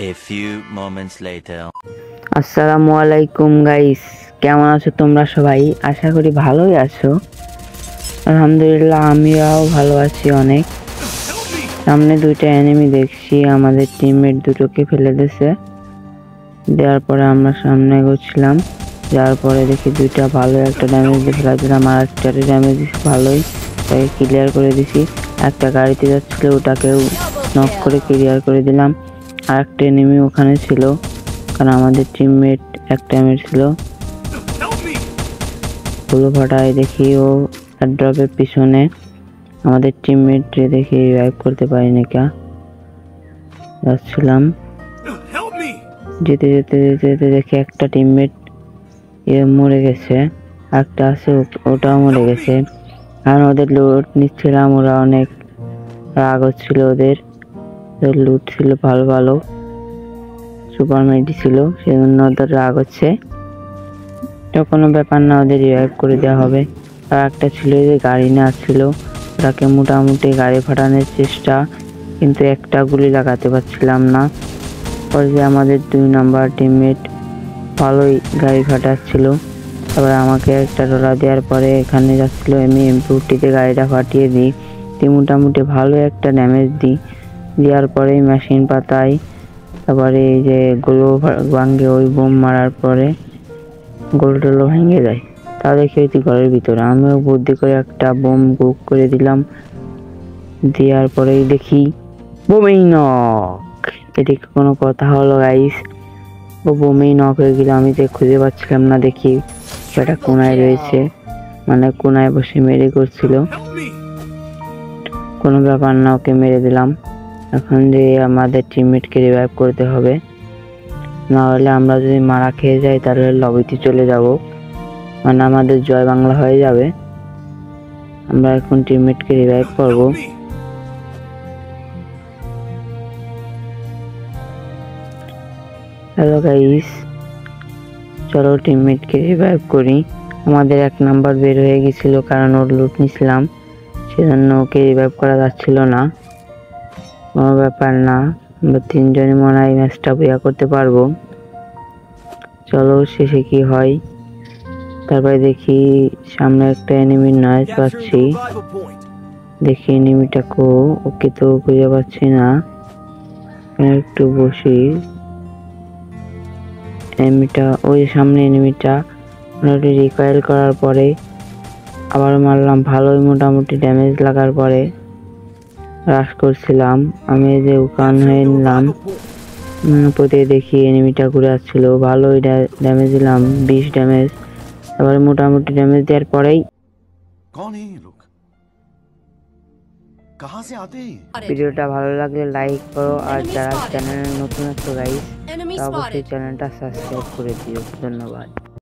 A few moments later. আসসালামু আলাইকুম guys, কেমন আছো তোমরা সবাই? আশা করি ভালোই আছো। আলহামদুলিল্লাহ আমিও ভালো আছি অনেক। সামনে দুইটা এনিমি দেখছি, আমাদের টিমমেট দুটোকে ফেলে দিয়েছে। দেওয়ার পরে আমরা সামনে এগোচ্ছিলাম, যাওয়ার পরে দেখি দুইটা ভালো একটা ড্যামেজ দিয়ে ফেলা দিলাম, আর একটা ড্যামেজ দিয়েছি ভালোই, তাকে ক্লিয়ার করে দিছি। একটা গাড়িতে যাচ্ছিল, ওটাকেও নক করে ক্লিয়ার করে দিলাম। আর একটা এনিমি ওখানে ছিল, কারণ আমাদের টিমমেট একটা ছিল। গুলো ফাটায় দেখি ও ড্রপের পিছনে, আমাদের টিমমেট দেখি রিভাইভ করতে পারিনি কা যাচ্ছিলাম। যেতে যেতে যেতে যেতে দেখি একটা টিমমেট মরে গেছে, একটা আছে ওটাও মরে গেছে। কারণ ওদের লুট নিচ্ছিলাম, ওরা অনেক রাগ হচ্ছিল, ওদের লুট ছিল ভালো ভালো, সুপার মেডি ছিল, সেজন্য ওদের রাগ হচ্ছে। তো কোনো ব্যাপার না, ওদের রিভাইভ করে দেওয়া হবে। আর একটা ছিল যে গাড়ি না ছিল, ওটাকে মোটামুটি গাড়ি ফাটানোর চেষ্টা, কিন্তু একটা গুলি লাগাতে পারছিলাম না। পরে যে আমাদের 2 নাম্বার টিমমেট ভালোই গাড়ি ফাটাচ্ছিল, তারপরে আমাকে একটা ডলা দেওয়ার পরে এখানে যাচ্ছিল, আমি এমপিটিতে গাড়িটা ফাটিয়ে দিই, মোটামুটি ভালো একটা ড্যামেজ দিই। দেওয়ার পরে মেশিন পাতাই, তারপরে এই যে গোলো ভাঙ্গে, ওই বোম মারার পরে গোলটোলো ভেঙে যায়। তা দেখে ঘরের ভিতরে আমিও বুদ্ধি করে একটা বোম কুক করে দিলাম। দেওয়ার পরেই দেখি বোমেই নক। এদিকে কোনো কথা হলো গাইস? ও বোমেই নক হয়ে গেল। আমি তো খুঁজে পাচ্ছিলাম না, দেখি সেটা কোনায় রয়েছে, মানে কোনায় বসে মেরে করছিল। কোনো ব্যাপার না, ওকে মেরে দিলাম। এখন যে আমাদের টিমমেটকে রিভাইভ করতে হবে, না হলে আমরা যদি মারা খেয়ে যাই তাহলে লবিতে চলে যাব, মানে আমাদের জয় বাংলা হয়ে যাবে। আমরা এখন টিমমেটকে রিভাইভ করব। হ্যালো গাইস, চলো টিমমেটকে রিভাইভ করি। আমাদের 1 নাম্বার বের হয়ে গেছিল, কারণ ওর লুট নিছিলাম, সেজন্য ওকে রিভাইভ করা যাচ্ছিল না। কোনো ব্যাপার না, আমরা 3 জনই মনে হয় ম্যাচটা বুয়া করতে পারবো। চলো শেষে কি হয়। তারপরে দেখি সামনে একটা এনিমির নয়েজ পাচ্ছি, দেখি এনিমিটাকে, ওকে তো খুঁজে পাচ্ছি না। একটু বসি, এনিমিটা ওই সামনে, এনিমিটা রিকয়েল করার পরে আবার মারলাম, ভালোই মোটামুটি ড্যামেজ লাগার পরে রাশ করছিলাম। আমি যে উকান হয়ে নিলাম, প্রতি দেখি এনিমিটা ঘুরে আসছিল, ভালোই ড্যামেজ দিলাম, 20 ড্যামেজ। তারপরে মোটামুটি ড্যামেজ দেওয়ার পরেই ভিডিওটা ভালো লাগলে লাইক করো, আর যারা চ্যানেলে নতুন আছো গাইস, অবশ্যই চ্যানেলটা সাবস্ক্রাইব করে দিও। ধন্যবাদ।